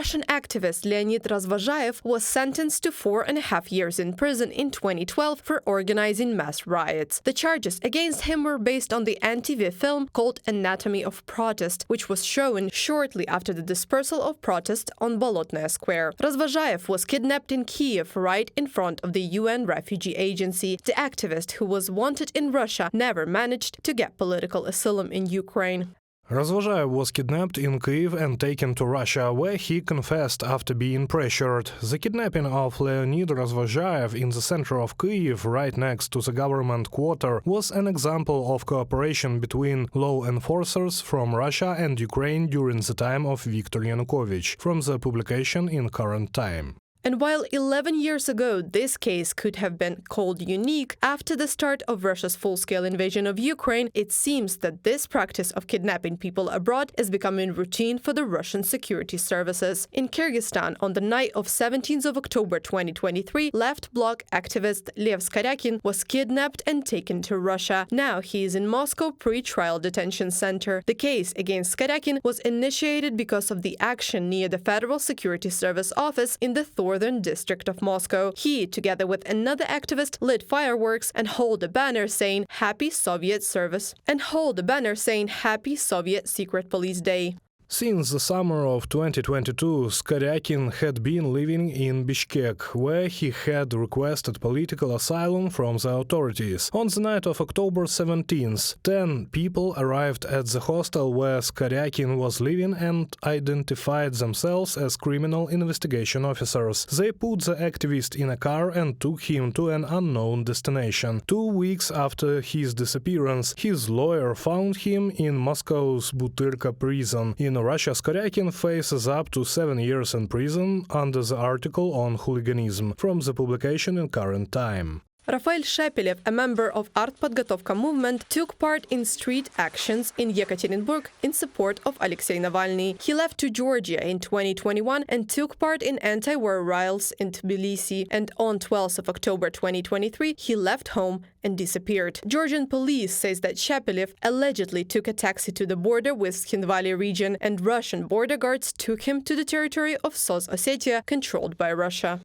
Russian activist Leonid Razvozhayev was sentenced to 4.5 years in prison in 2012 for organizing mass riots. The charges against him were based on the anti-war film called Anatomy of Protest, which was shown shortly after the dispersal of protests on Bolotnaya Square. Razvozhayev was kidnapped in Kiev right in front of the UN Refugee Agency. The activist, who was wanted in Russia, never managed to get political asylum in Ukraine. Razvozhayev was kidnapped in Kyiv and taken to Russia, where he confessed after being pressured. The kidnapping of Leonid Razvozhayev in the center of Kyiv, right next to the government quarter, was an example of cooperation between law enforcers from Russia and Ukraine during the time of Viktor Yanukovych, from the publication in Current Time. And while 11 years ago this case could have been called unique, after the start of Russia's full-scale invasion of Ukraine, it seems that this practice of kidnapping people abroad is becoming routine for the Russian security services. In Kyrgyzstan, on the night of 17th of October 2023, left bloc activist Lev Skoryakin was kidnapped and taken to Russia. Now he is in Moscow pre-trial detention center. The case against Skoryakin was initiated because of the action near the Federal Security Service office in the northern district of Moscow. He, together with another activist, lit fireworks and held a banner saying "Happy Soviet Service" and held a banner saying "Happy Soviet Secret Police Day." Since the summer of 2022, Skoryakin had been living in Bishkek, where he had requested political asylum from the authorities. On the night of October 17th, 10 people arrived at the hostel where Skoryakin was living and identified themselves as criminal investigation officers. They put the activist in a car and took him to an unknown destination. 2 weeks after his disappearance, his lawyer found him in Moscow's Butyrka prison. In Russia, Skoryakin faces up to 7 years in prison under the article on hooliganism, from the publication in Current Time. Rafael Shepelev, a member of Art Podgotovka movement, took part in street actions in Yekaterinburg in support of Alexei Navalny. He left to Georgia in 2021 and took part in anti-war riots in Tbilisi. And on 12th of October 2023, he left home and disappeared. Georgian police says that Shepelev allegedly took a taxi to the border with Skhinvali region, and Russian border guards took him to the territory of South Ossetia, controlled by Russia.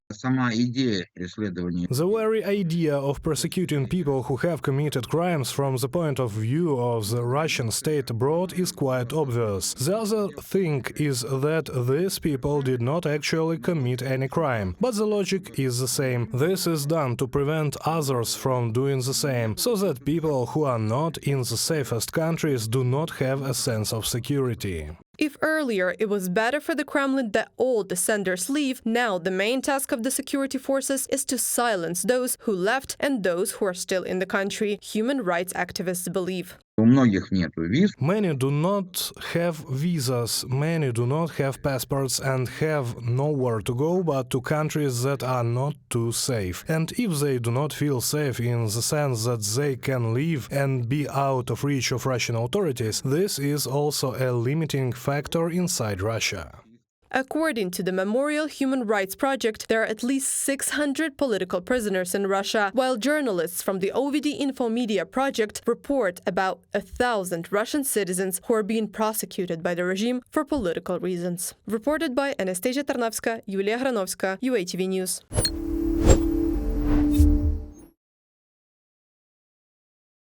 The very idea of prosecuting people who have committed crimes from the point of view of the Russian state abroad is quite obvious. The other thing is that these people did not actually commit any crime. But the logic is the same. This is done to prevent others from doing the same, so that people who are not in the safest countries do not have a sense of security. If earlier it was better for the Kremlin that all dissenters leave, now the main task of the security forces is to silence those who left and those who are still in the country, human rights activists believe. Many do not have visas, many do not have passports and have nowhere to go but to countries that are not too safe. And if they do not feel safe in the sense that they can leave and be out of reach of Russian authorities, this is also a limiting factor inside Russia. According to the Memorial Human Rights Project, there are at least 600 political prisoners in Russia, while journalists from the OVD Infomedia Project report about 1,000 Russian citizens who are being prosecuted by the regime for political reasons. Reported by Anastasia Tarnavska, Yulia Granovska, UATV News.